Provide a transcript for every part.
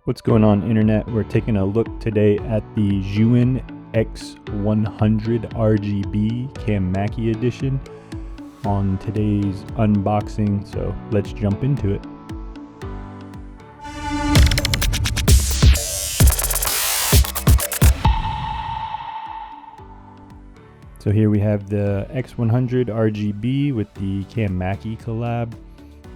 What's going on, internet? We're taking a look today at the Zhiyun X100 RGB Mackey edition on today's unboxing, so let's jump into it. So here we have the X100 RGB with the Mackey collab.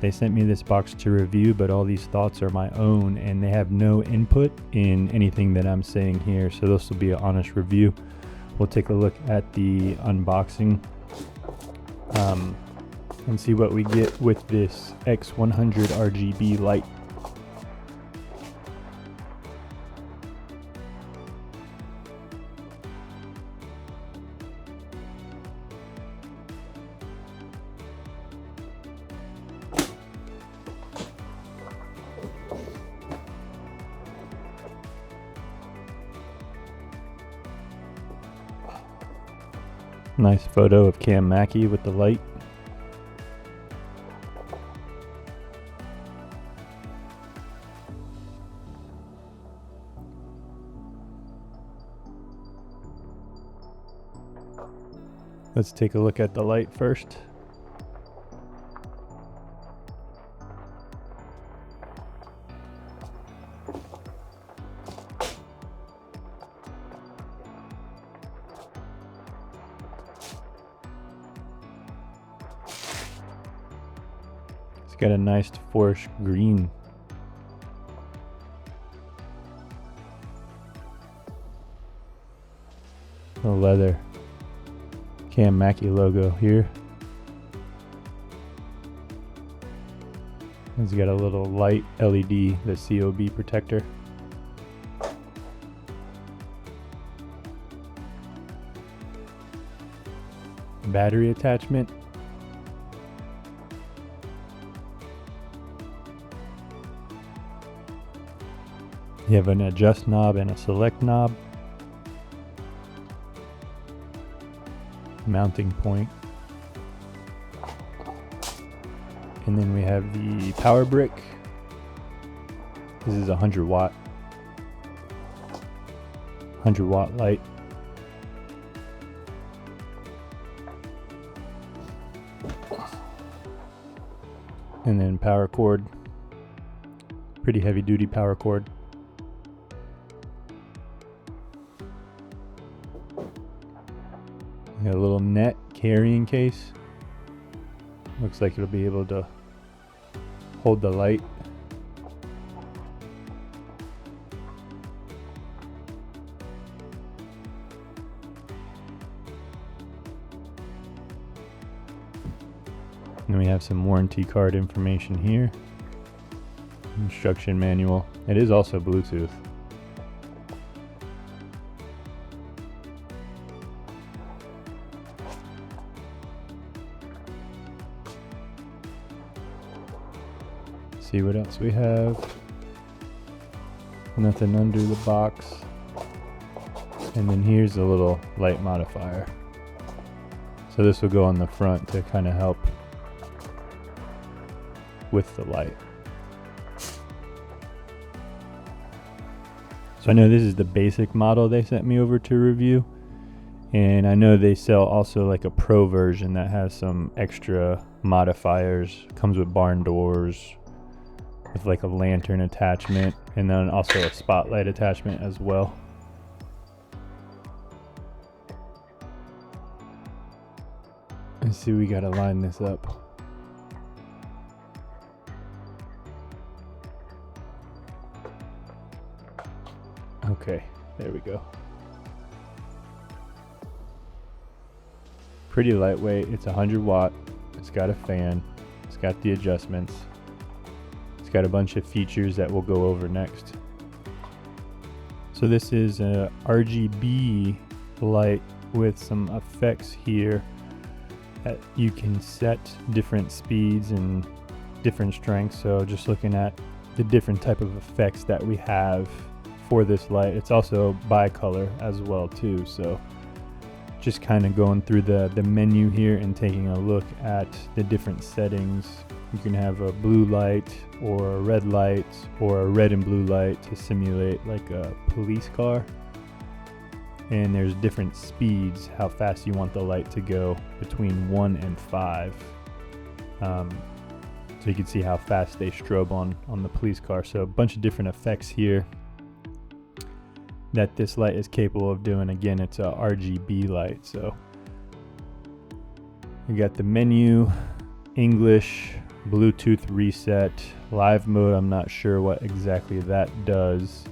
They sent me this box to review, but all these thoughts are my own and they have no input in anything that I'm saying here. So this will be an honest review. We'll take a look at the unboxing and see what we get with this X100 RGB light. Nice photo of Mackey with the light. Let's take a look at the light first. Got a nice forest green. The leather Mackey logo here. It's got a little light LED, the COB protector. Battery attachment. You have an adjust knob and a select knob. Mounting point. And then we have the power brick. This is a 100 watt light. And then power cord. Pretty heavy duty power cord. Got a little net carrying case. Looks like it'll be able to hold the light. And we have some warranty card information here. Instruction manual. It is also Bluetooth. See what else we have. Nothing under the box. And then here's a little light modifier. So this will go on the front to kind of help with the light. So I know this is the basic model they sent me over to review. And I know they sell also like a pro version that has some extra modifiers. Comes with barn doors, with like a lantern attachment, and then also a spotlight attachment as well. Let's see, we gotta line this up. Okay, there we go. Pretty lightweight. It's 100 watt. It's got a fan. It's got the adjustments. Got a bunch of features that we'll go over next. So this is a RGB light with some effects here that you can set different speeds and different strengths. So just looking at the different type of effects that we have for this light. It's also bi-color as well too. So just kind of going through the menu here and taking a look at the different settings You can have a blue light or a red light or a red and blue light to simulate like a police car. And there's different speeds, how fast you want the light to go, between 1 and 5. So you can see how fast they strobe on the police car. So a bunch of different effects here that this light is capable of doing. Again, it's a RGB light. So you got the menu, English, Bluetooth reset, live mode. I'm not sure what exactly that does,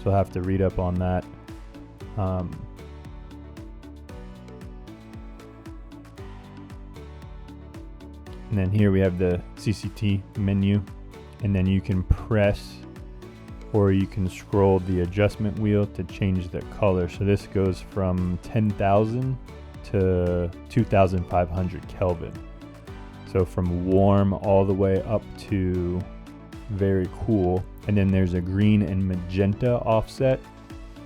so I'll have to read up on that. And then here we have the CCT menu, and then you can press or you can scroll the adjustment wheel to change the color. So this goes from 10,000 to 2,500 Kelvin. So from warm all the way up to very cool. And then there's a green and magenta offset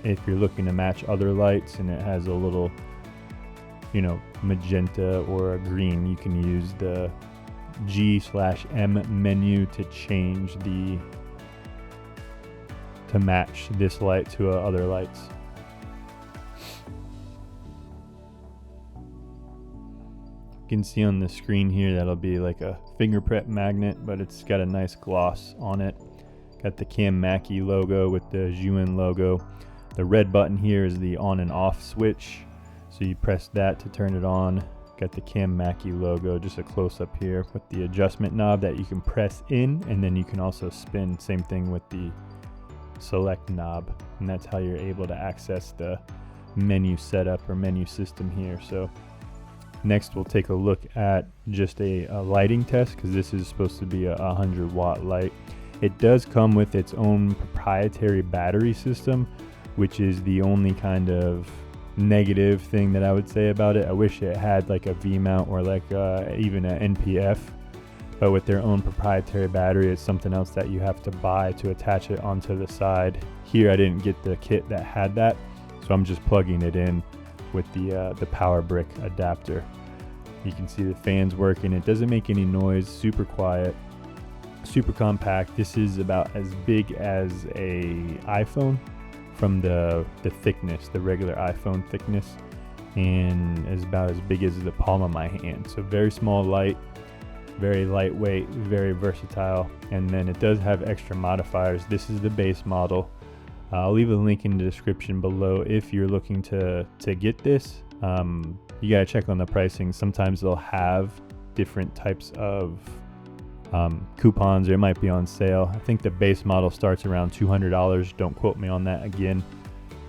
if you're looking to match other lights, and it has a little, magenta or a green. You can use the G/M menu to change to match this light to other lights. You can see on the screen here that'll be like a fingerprint magnet, but it's got a nice gloss on it. Got the Cam Mackey logo with the Zhiyun logo. The red button here is the on and off switch, so you press that to turn it on. Got the Cam Mackey logo, just a close up here with the adjustment knob that you can press in, and then you can also spin. Same thing with the select knob, and that's how you're able to access the menu setup or menu system here. So next we'll take a look at just a lighting test, because this is supposed to be a 100-watt light. It does come with its own proprietary battery system, which is the only kind of negative thing that I would say about it. I wish it had like a V-mount or like even an NPF, but with their own proprietary battery, it's something else that you have to buy to attach it onto the side. Here I didn't get the kit that had that, so I'm just plugging it in with the power brick adapter. You can see the fans working. It doesn't make any noise, super quiet, super compact. This is about as big as a iPhone from the thickness, the regular iPhone thickness, and is about as big as the palm of my hand. So very small light, very lightweight, very versatile. And then it does have extra modifiers. This is the base model. I'll leave a link in the description below if you're looking to get this. You gotta check on the pricing. Sometimes they'll have different types of coupons, or it might be on sale. I think the base model starts around $200. Don't quote me on that again.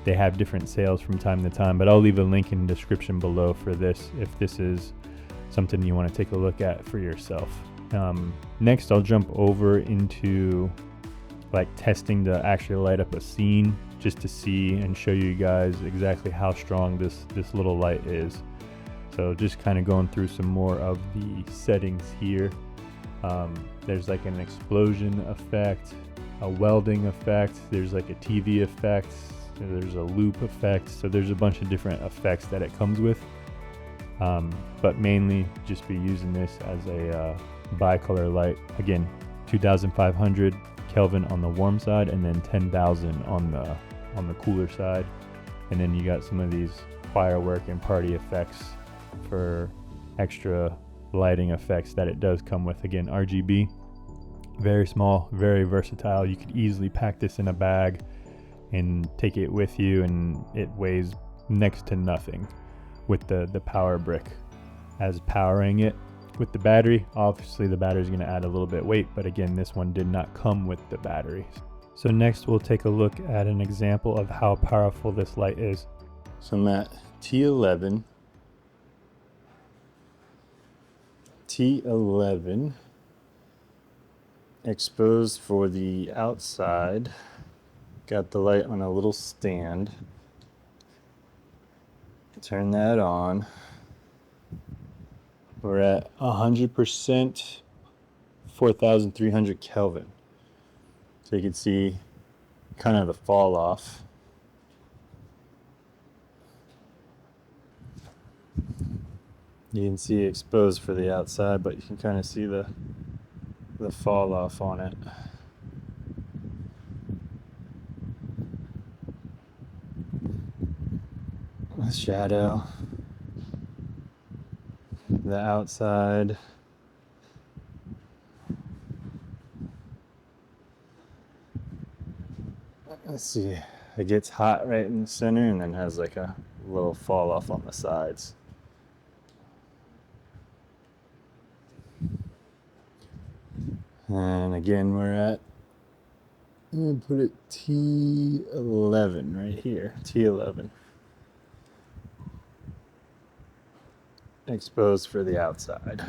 They have different sales from time to time, but I'll leave a link in the description below for this if this is something you want to take a look at for yourself. Next, I'll jump over into like testing to actually light up a scene, just to see and show you guys exactly how strong this little light is. So just kind of going through some more of the settings here. There's like an explosion effect, a welding effect, there's like a TV effect, there's a loop effect. So there's a bunch of different effects that it comes with, but mainly just be using this as a bicolor light. Again, 2,500 Kelvin on the warm side, and then 10,000 on the cooler side. And then you got some of these firework and party effects for extra lighting effects that it does come with. Again, RGB, very small, very versatile. You could easily pack this in a bag and take it with you, and it weighs next to nothing with the power brick as powering it. With the battery, obviously the battery is going to add a little bit weight, but again, this one did not come with the battery. So next we'll take a look at an example of how powerful this light is. So I'm at T11 exposed for the outside. Got the light on a little stand. Turn that on. We're at 100%, 4,300 Kelvin. So you can see kind of the fall off. You can see exposed for the outside, but you can kind of see the the fall off on it. The shadow, the outside. Let's see, it gets hot right in the center and then has like a little fall off on the sides. And again, we're at, I'm gonna put it T11 right here, T11. Exposed for the outside.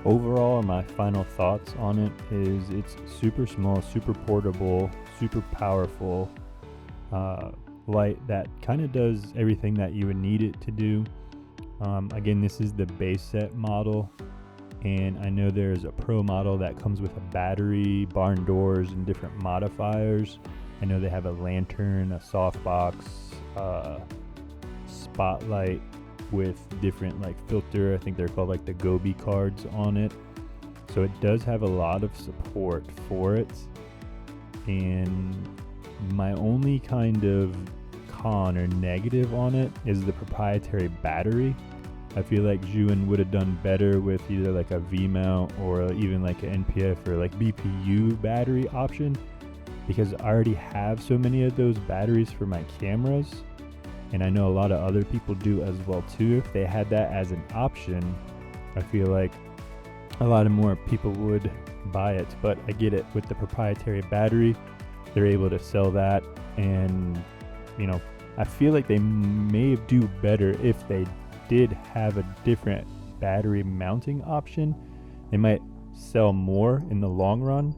Overall, my final thoughts on it is it's super small, super portable, super powerful light that kind of does everything that you would need it to do. Again, this is the base set model, and I know there's a pro model that comes with a battery, barn doors, and different modifiers. I know they have a lantern, a softbox, spotlight with different like filter. I think they're called like the Gobi cards on it. So it does have a lot of support for it. And my only kind of con or negative on it is the proprietary battery. I feel like Zhiyun would have done better with either like a V mount or even like an NPF or like BPU battery option, because I already have so many of those batteries for my cameras, and I know a lot of other people do as well too. If they had that as an option, I feel like a lot of more people would buy it. But I get it, with the proprietary battery, they're able to sell that, and you know, I feel like they may do better if they did have a different battery mounting option. They might sell more in the long run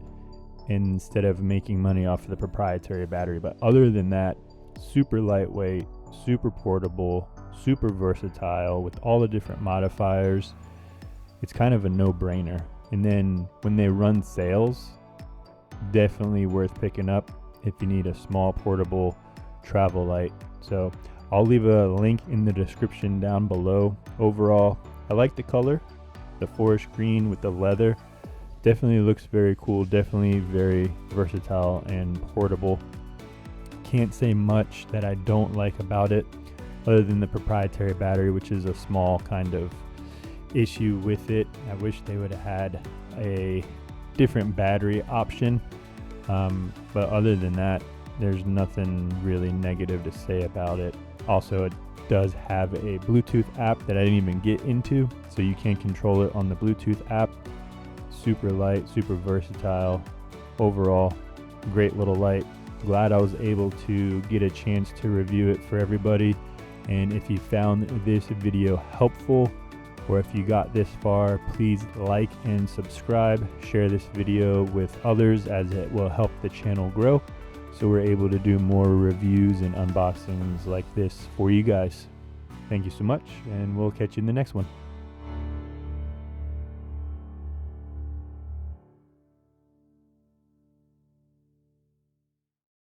instead of making money off of the proprietary battery. But other than that, super lightweight, super portable, super versatile with all the different modifiers. It's kind of a no-brainer. And then when they run sales, definitely worth picking up if you need a small portable travel light. So I'll leave a link in the description down below. Overall, I like the color, the forest green with the leather. Definitely looks very cool, definitely very versatile and portable. Can't say much that I don't like about it other than the proprietary battery, which is a small kind of issue with it. I wish they would have had a different battery option. But other than that, there's nothing really negative to say about it. Also, it does have a Bluetooth app that I didn't even get into, so you can control it on the Bluetooth app. Super light, super versatile. Overall, great little light. Glad I was able to get a chance to review it for everybody. And if you found this video helpful, or if you got this far, please like and subscribe. Share this video with others, as it will help the channel grow, so we're able to do more reviews and unboxings like this for you guys. Thank you so much, and we'll catch you in the next one.